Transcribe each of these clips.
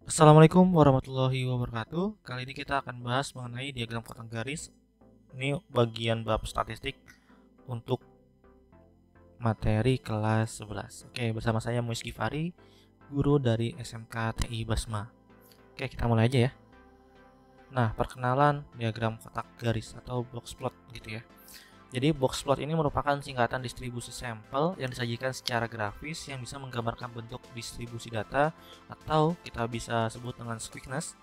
Assalamualaikum warahmatullahi wabarakatuh. Kali ini kita akan bahas mengenai diagram kotak garis. Ini bagian bab statistik untuk materi kelas 11. Oke, bersama saya Muiz Gifari, guru dari SMK TI Basma. Oke, kita mulai aja ya. Nah, perkenalan diagram kotak garis atau box plot gitu ya. Jadi box plot ini merupakan singkatan distribusi sampel yang disajikan secara grafis yang bisa menggambarkan bentuk distribusi data atau kita bisa sebut dengan squigneous,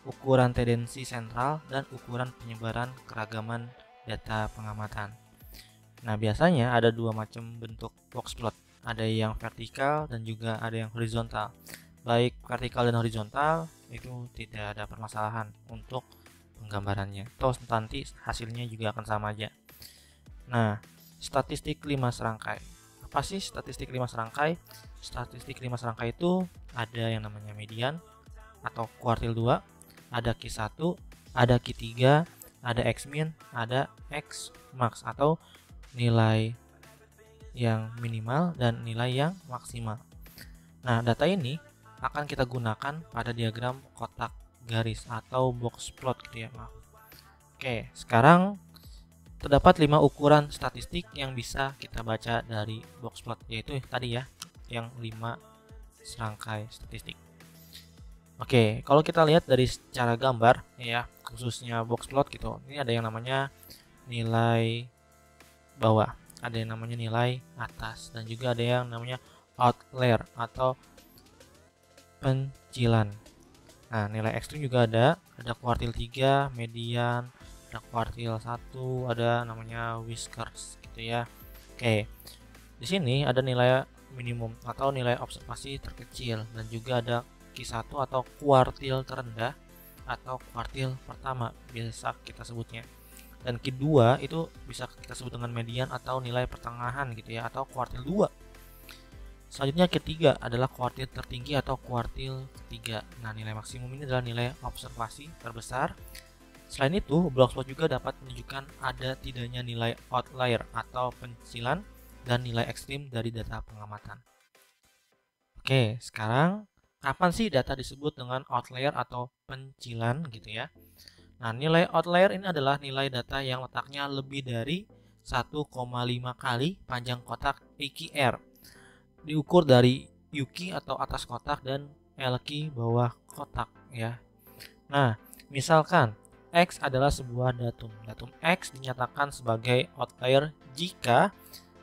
ukuran tendensi sentral, dan ukuran penyebaran keragaman data pengamatan. Nah, biasanya ada dua macam bentuk box plot. Ada yang vertikal dan juga ada yang horizontal. Baik vertikal dan horizontal itu tidak ada permasalahan untuk penggambarannya. Toh nanti hasilnya juga akan sama aja. Nah, statistik 5 serangkai. Apa sih statistik 5 serangkai? Statistik 5 serangkai itu ada yang namanya median atau kuartil 2, ada Q1, ada Q3, ada X-min, ada X-max atau nilai yang minimal dan nilai yang maksimal. Nah, data ini akan kita gunakan pada diagram kotak garis atau box plot gitu ya, maaf. Oke, sekarang terdapat 5 ukuran statistik yang bisa kita baca dari box plot, yaitu tadi ya, yang 5 serangkai statistik. Oke, kalau kita lihat dari secara gambar ya, khususnya box plot gitu. Ini ada yang namanya nilai bawah, ada yang namanya nilai atas, dan juga ada yang namanya outlier atau pencilan. Nah, nilai ekstrim juga ada kuartil 3, median, ada kuartil 1, ada namanya whiskers gitu ya. Oke. Di sini ada nilai minimum atau nilai observasi terkecil dan juga ada Q1 atau kuartil terendah atau kuartil pertama biasa kita sebutnya. Dan Q2 itu bisa kita sebut dengan median atau nilai pertengahan gitu ya, atau kuartil 2. Selanjutnya ketiga adalah kuartil tertinggi atau kuartil ketiga. Nah, nilai maksimum ini adalah nilai observasi terbesar. Selain itu, box plot juga dapat menunjukkan ada tidaknya nilai outlier atau pencilan dan nilai ekstrim dari data pengamatan. Oke, sekarang kapan sih data disebut dengan outlier atau pencilan gitu ya? Nah, nilai outlier ini adalah nilai data yang letaknya lebih dari 1,5 kali panjang kotak IQR. Diukur dari UQ atau atas kotak dan LQ bawah kotak ya. Nah, misalkan X adalah sebuah datum. Datum X dinyatakan sebagai outlier jika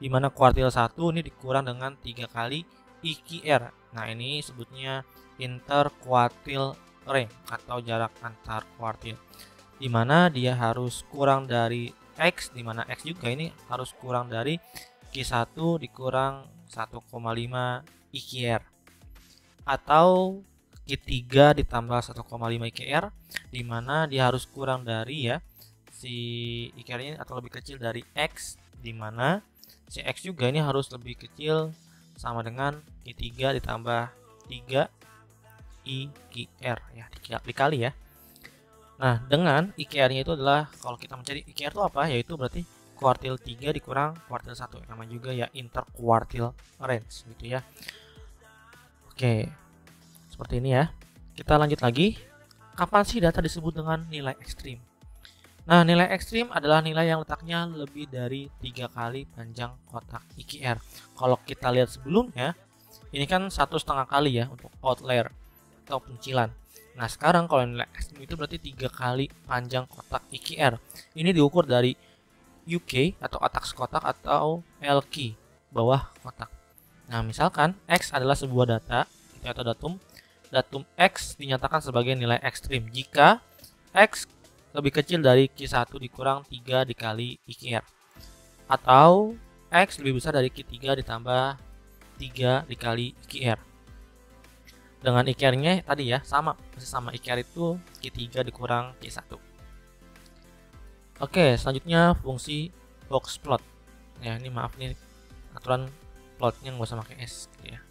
di mana kuartil 1 ini dikurang dengan 3 kali IQR. Nah, ini sebutnya interquartile range atau jarak antar kuartil. Di mana dia harus kurang dari X, di mana X juga ini harus kurang dari Q1 dikurang 1,5 IQR. Atau Q3 ditambah 1,5 IQR, di mana dia harus kurang dari ya si IQR-nya atau lebih kecil dari X, di mana si X juga ini harus lebih kecil sama dengan Q3 ditambah 3 IQR ya, dikali ya. Nah, dengan IQR-nya itu adalah kalau kita mencari IQR itu apa? Yaitu berarti kuartil 3 dikurang kuartil 1. Nama juga ya interquartile range gitu ya. Oke, seperti ini ya. Kita lanjut lagi. Kapan sih data disebut dengan nilai ekstrim? Nah, nilai ekstrim adalah nilai yang letaknya lebih dari 3 kali panjang kotak IQR. Kalau kita lihat sebelumnya, ini kan 1,5 kali ya untuk outlier atau pencilan. Nah, sekarang kalau nilai ekstrim itu berarti 3 kali panjang kotak IQR. Ini diukur dari UK atau atas kotak atau LQ bawah kotak. Nah, misalkan X adalah sebuah data atau datum. Datum X dinyatakan sebagai nilai ekstrim jika X lebih kecil dari Q1 dikurang 3 dikali IQR, atau X lebih besar dari Q3 ditambah 3 dikali IQR. Dengan IQR-nya tadi ya sama, masih sama IQR itu Q3 dikurang Q1. Oke, selanjutnya fungsi box plot. Ya, ini maaf nih aturan plotnya nggak usah pakai S gitu ya.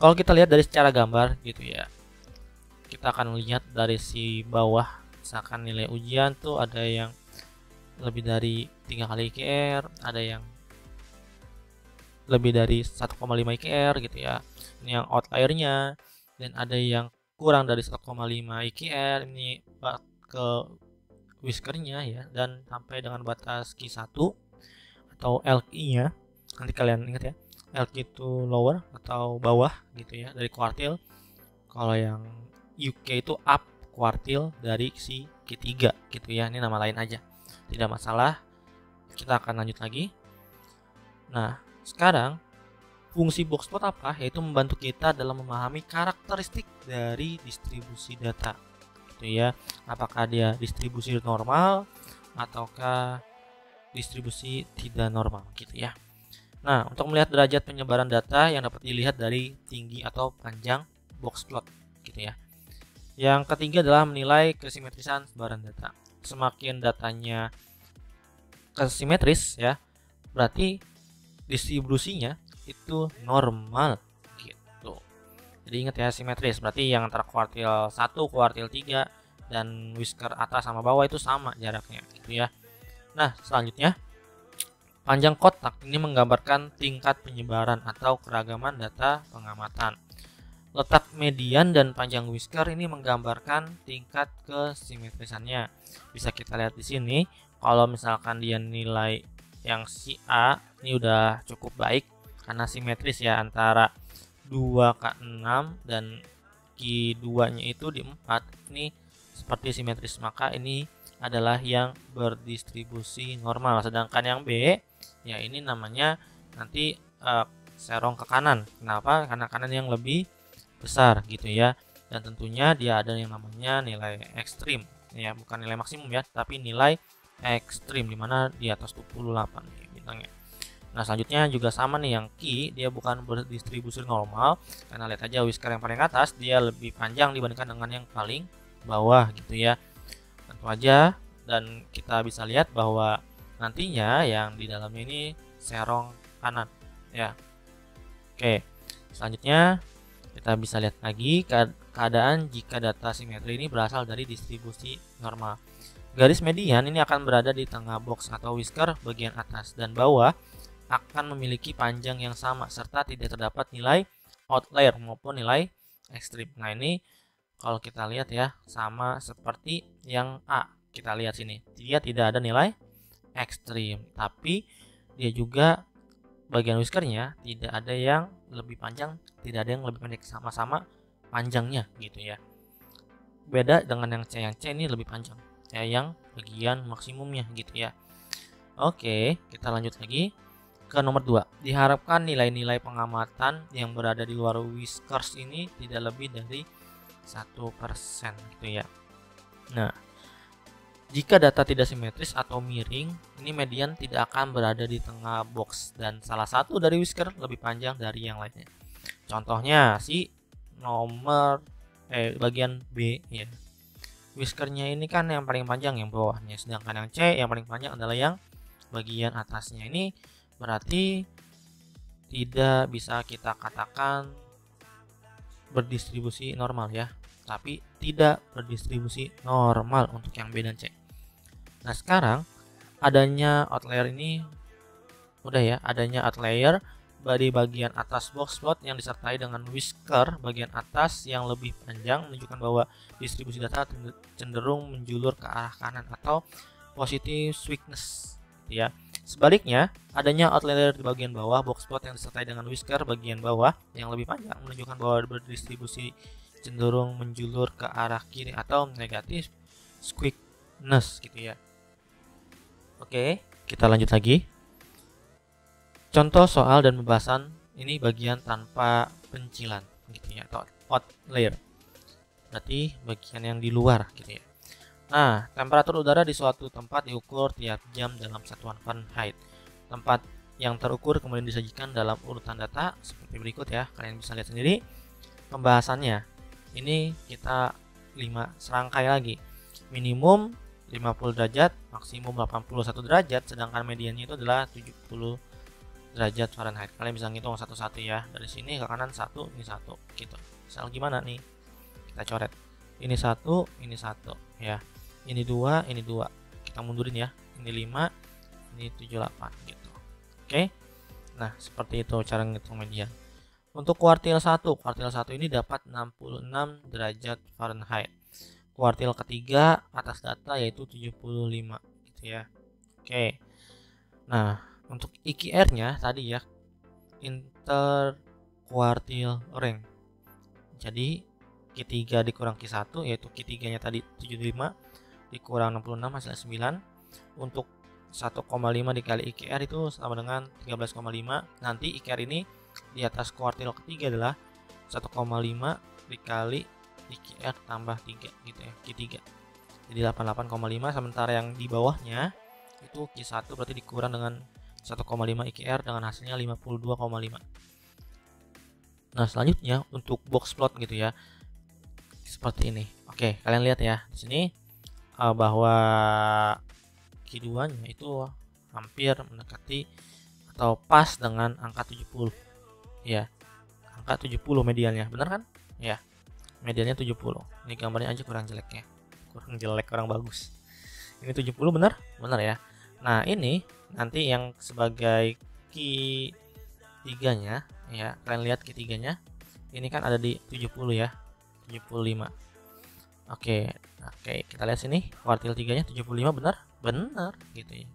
Kalau kita lihat dari secara gambar gitu ya, kita akan lihat dari si bawah, misalkan nilai ujian tuh ada yang lebih dari 3 kali IQR, ada yang lebih dari 1,5 IQR gitu ya. Ini yang outliernya, dan ada yang kurang dari 1,5 IQR ini ke whiskernya ya, dan sampai dengan batas Q1 atau LQ-nya. Nanti kalian ingat ya, LQ itu lower atau bawah gitu ya dari kuartil. Kalau yang UK itu up kuartil dari si Q3 gitu ya. Ini nama lain aja, tidak masalah. Kita akan lanjut lagi. Nah, sekarang fungsi boxplot apa? Yaitu membantu kita dalam memahami karakteristik dari distribusi data gitu ya. Apakah dia distribusi normal ataukah distribusi tidak normal gitu ya. Nah, untuk melihat derajat penyebaran data yang dapat dilihat dari tinggi atau panjang boxplot gitu ya. Yang ketiga adalah menilai kesimetrisan sebaran data. Semakin datanya kesimetris ya, berarti distribusinya itu normal gitu. Jadi ingat ya, simetris berarti yang antara kuartil 1, kuartil 3 dan whisker atas sama bawah itu sama jaraknya gitu ya. Nah, selanjutnya panjang kotak ini menggambarkan tingkat penyebaran atau keragaman data pengamatan. Letak median dan panjang whisker ini menggambarkan tingkat kesimetrisannya. Bisa kita lihat di sini, kalau misalkan dia nilai yang si A ini udah cukup baik karena simetris ya, antara 2K6 dan Q2-nya itu di 4 ini seperti simetris, maka ini adalah yang berdistribusi normal. Sedangkan yang B ya ini namanya nanti serong ke kanan. Kenapa? Karena kanan yang lebih besar gitu ya. Dan tentunya dia ada yang namanya nilai ekstrim ya, bukan nilai maksimum ya, tapi nilai ekstrim dimana di atas 28 nih bintangnya. Nah, selanjutnya juga sama nih, yang Q dia bukan berdistribusi normal karena lihat aja whisker yang paling atas dia lebih panjang dibandingkan dengan yang paling bawah gitu ya. Tentu aja, dan kita bisa lihat bahwa nantinya yang di dalamnya ini serong kanan ya. Oke, selanjutnya kita bisa lihat lagi keadaan jika data simetri ini berasal dari distribusi normal. Garis median ini akan berada di tengah box atau whisker bagian atas, dan bawah akan memiliki panjang yang sama serta tidak terdapat nilai outlier maupun nilai ekstrim. Nah, ini kalau kita lihat ya sama seperti yang A. Kita lihat sini, dia tidak ada nilai ekstrim, tapi dia juga bagian whiskernya tidak ada yang lebih panjang, tidak ada yang lebih pendek, sama-sama panjangnya gitu ya. Beda dengan yang C ini lebih panjang ya, yang bagian maksimumnya gitu ya. Oke, kita lanjut lagi ke nomor 2. Diharapkan nilai-nilai pengamatan yang berada di luar whiskers ini tidak lebih dari 1% gitu ya. Nah, jika data tidak simetris atau miring, ini median tidak akan berada di tengah box dan salah satu dari whisker lebih panjang dari yang lainnya. Contohnya si nomor bagian B ya. Whiskernya ini kan yang paling panjang yang bawahnya, sedangkan yang C yang paling panjang adalah yang bagian atasnya. Ini berarti tidak bisa kita katakan berdistribusi normal ya, tapi tidak berdistribusi normal untuk yang B dan C. Nah, sekarang adanya outlier ini udah ya, adanya outlier di bagian atas boxplot yang disertai dengan whisker bagian atas yang lebih panjang menunjukkan bahwa distribusi data cenderung menjulur ke arah kanan atau positive sweetness ya. Sebaliknya, adanya outlier di bagian bawah boxplot yang disertai dengan whisker bagian bawah yang lebih panjang menunjukkan bahwa berdistribusi cenderung menjulur ke arah kiri atau negatif squeakness gitu ya. Oke, kita lanjut lagi. Contoh soal dan pembahasan ini bagian tanpa pencilan gitu ya, atau outlier. Berarti bagian yang di luar gitu ya. Nah, temperatur udara di suatu tempat diukur tiap jam dalam satuan Fahrenheit. Tempat yang terukur kemudian disajikan dalam urutan data seperti berikut ya. Kalian bisa lihat sendiri pembahasannya. Ini kita 5 serangkai lagi. Minimum 50 derajat, maksimum 81 derajat, sedangkan mediannya itu adalah 70 derajat Fahrenheit. Kalian bisa ngitung satu-satu ya. Dari sini ke kanan 1, ini 1 gitu. Misal gimana nih? Kita coret. Ini 1, ini 1 ya. Ini 2, ini 2. Kita mundurin ya. Ini 5, ini 78 gitu. Oke. Nah, seperti itu cara ngitung median. Untuk kuartil 1 ini dapat 66 derajat Fahrenheit. Kuartil ketiga atas data yaitu 75 gitu ya. Oke. Nah, untuk IQR-nya tadi ya interquartile rank. Jadi Q3 dikurang Q1 yaitu Q3-nya tadi 75 dikurang 66 hasilnya 9. Untuk 1,5 dikali IQR itu sama dengan 13,5. Nanti IQR ini di atas kuartil ketiga adalah 1,5 dikali IQR tambah 3 gitu ya, Q3. Jadi 88,5, sementara yang di bawahnya itu Q1 berarti dikurang dengan 1,5 IQR dengan hasilnya 52,5. Nah, selanjutnya untuk box plot gitu ya. Seperti ini. Oke, kalian lihat ya. Di sini bahwa Q2-nya itu hampir mendekati atau pas dengan angka 70. Ya. Angka 70 mediannya, benar kan? Ya. Mediannya 70. Ini gambarnya aja kurang jelek ya. Kurang jelek, kurang bagus. Ini 70 benar? Benar ya. Nah, ini nanti yang sebagai Q3-nya ya, kalian lihat Q3-nya. Ini kan ada di 70 ya. 75. Oke, kita lihat sini kuartil 3-nya 75 benar? Benar gitu ya.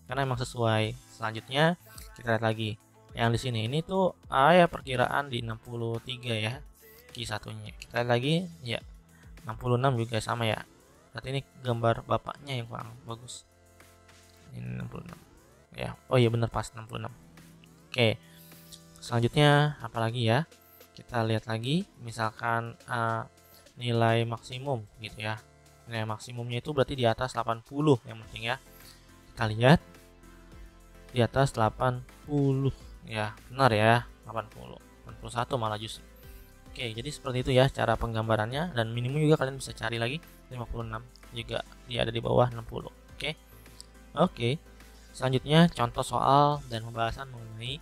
Karena emang sesuai. Selanjutnya kita lihat lagi. Yang di sini ini tuh ya perkiraan di 63 ya. Q1-nya. Kita lihat lagi ya. 66 juga sama ya. Berarti ini gambar bapaknya yang kurang bagus. Ini 66. Ya. Oh iya benar pas 66. Oke. Selanjutnya apalagi ya? Kita lihat lagi misalkan nilai maksimum gitu ya. Nilai maksimumnya itu berarti di atas 80 yang penting ya. Kita lihat di atas 80 ya, benar ya, 80. 81 malah justru. Oke, jadi seperti itu ya cara penggambarannya, dan minimum juga kalian bisa cari lagi 56 juga dia ada di bawah 60. Oke. Selanjutnya contoh soal dan pembahasan mengenai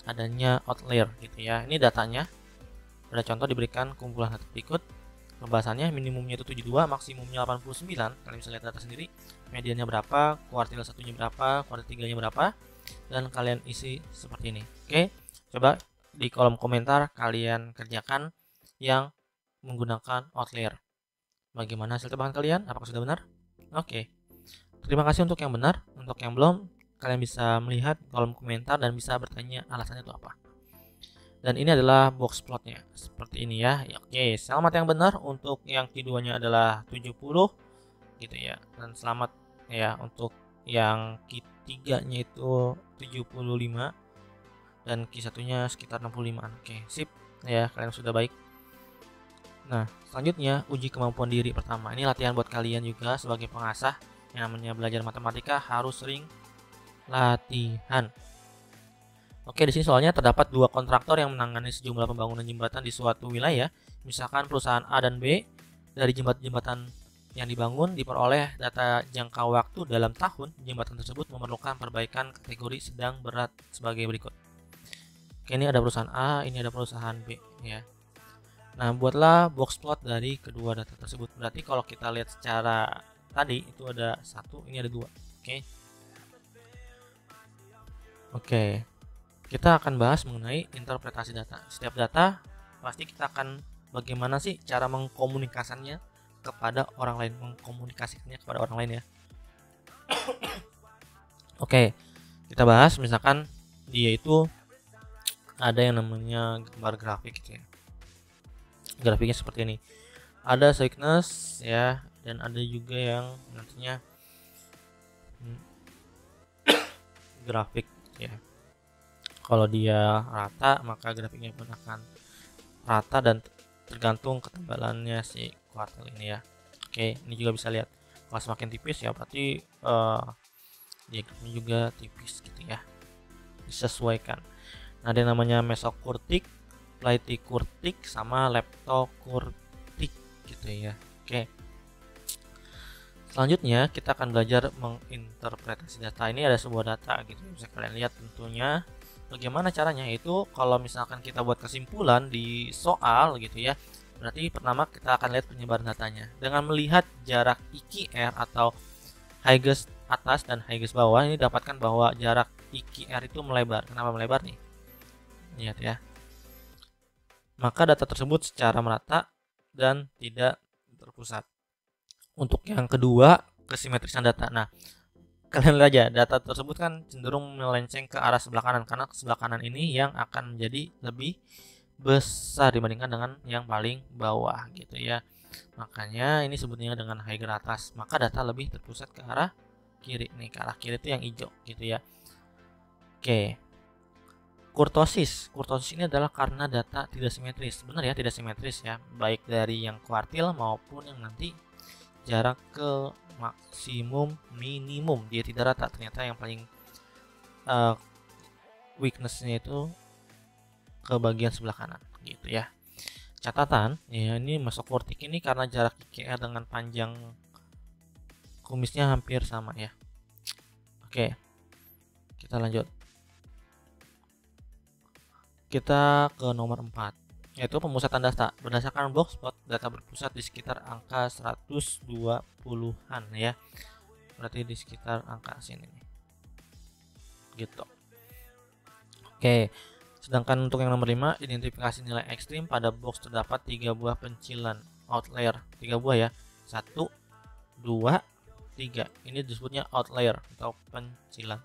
adanya outlier gitu ya. Ini datanya. Pada contoh diberikan kumpulan data berikut. Pembahasannya minimumnya itu 72, maksimumnya 89. Kalian bisa lihat data sendiri. Mediannya berapa, kuartil 1-nya berapa, kuartil 3-nya berapa, dan kalian isi seperti ini. Oke. Coba di kolom komentar kalian kerjakan yang menggunakan outlier. Bagaimana hasil tebakan kalian? Apakah sudah benar? Oke. Terima kasih untuk yang benar. Untuk yang belum, kalian bisa melihat kolom komentar dan bisa bertanya alasannya itu apa. Dan ini adalah box plotnya seperti ini ya. Oke, selamat yang benar. Untuk yang Q2-nya adalah 70 gitu ya. Dan selamat ya untuk yang Q3-nya itu 75 dan Q1-nya sekitar 65. Oke, sip ya, kalian sudah baik. Nah, selanjutnya uji kemampuan diri pertama. Ini latihan buat kalian juga sebagai pengasah. Yang namanya belajar matematika harus sering latihan. Oke, di sini soalnya terdapat dua kontraktor yang menangani sejumlah pembangunan jembatan di suatu wilayah. Misalkan perusahaan A dan B. Dari jembatan yang dibangun diperoleh data jangka waktu dalam tahun. Jembatan tersebut memerlukan perbaikan kategori sedang berat sebagai berikut. Oke, ini ada perusahaan A, ini ada perusahaan B ya. Nah, buatlah box plot dari kedua data tersebut. Berarti kalau kita lihat secara tadi itu ada 1, ini ada 2. Oke. Kita akan bahas mengenai interpretasi data. Setiap data pasti kita akan bagaimana sih cara mengkomunikasikannya kepada orang lain, ya. Oke, kita bahas misalkan dia itu ada yang namanya gambar grafik gitu ya. Grafiknya seperti ini. Ada sickness ya, dan ada juga yang nantinya grafik ya. Kalau dia rata maka grafiknya pun akan rata dan tergantung ketebalannya si kuartil ini ya. Oke, ini juga bisa lihat kalau semakin tipis ya berarti diagramnya juga tipis gitu ya, disesuaikan. Nah, ada yang namanya mesokurtik, platykurtik, sama leptokurtik gitu ya. Oke. Selanjutnya kita akan belajar menginterpretasi data. Ini ada sebuah data gitu, bisa kalian lihat tentunya. Bagaimana caranya? Itu kalau misalkan kita buat kesimpulan di soal gitu ya, berarti pertama kita akan lihat penyebaran datanya dengan melihat jarak IQR atau Huygens atas dan Huygens bawah. Ini dapatkan bahwa jarak IQR itu melebar. Kenapa melebar nih? Lihat ya. maka data tersebut secara merata dan tidak terpusat. Untuk yang kedua, kesimetrisan data. Nah, kalian lihat aja, data tersebut kan cenderung melenceng ke arah sebelah kanan, karena sebelah kanan ini yang akan menjadi lebih besar dibandingkan dengan yang paling bawah gitu ya. Makanya ini sebutnya dengan higher atas, maka data lebih terpusat ke arah kiri nih, ke arah kiri itu yang hijau gitu ya. Oke. Kurtosis ini adalah karena data tidak simetris. Benar ya, tidak simetris ya, baik dari yang kuartil maupun yang nanti jarak ke maksimum minimum dia tidak rata. Ternyata yang paling weaknessnya itu ke bagian sebelah kanan gitu ya. Catatan ya, ini mesokwortik ini karena jarak IKR dengan panjang kumisnya hampir sama ya. Oke, kita lanjut. Kita ke nomor 4, yaitu pemusatan data. Berdasarkan Blogspot, data berpusat di sekitar angka 120-an ya. Berarti di sekitar angka sini nih. Gitu. Oke. Sedangkan untuk yang nomor 5, identifikasi nilai ekstrim pada box terdapat 3 buah pencilan outlier. 3 buah ya. 1 2 3. Ini disebutnya outlier atau pencilan,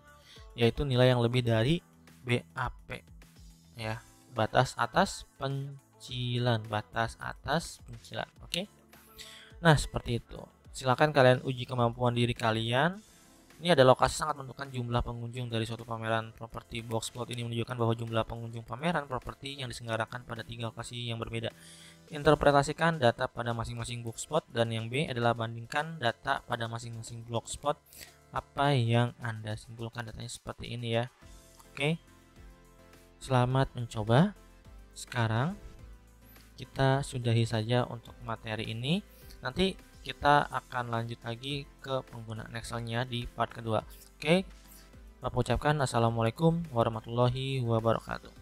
yaitu nilai yang lebih dari BAP. Ya, batas atas pencilan, Oke. Nah, seperti itu. Silakan kalian uji kemampuan diri kalian. Ini ada lokasi sangat menentukan jumlah pengunjung dari suatu pameran properti. Blogspot ini menunjukkan bahwa jumlah pengunjung pameran properti yang diselenggarakan pada 3 lokasi yang berbeda. Interpretasikan data pada masing-masing blogspot, dan yang B adalah bandingkan data pada masing-masing blogspot. Apa yang Anda simpulkan datanya seperti ini ya. Oke. Selamat mencoba. Sekarang kita sudahi saja untuk materi ini. Nanti kita akan lanjut lagi ke penggunaan Excel-nya di part kedua. Oke. Bapak ucapkan assalamualaikum warahmatullahi wabarakatuh.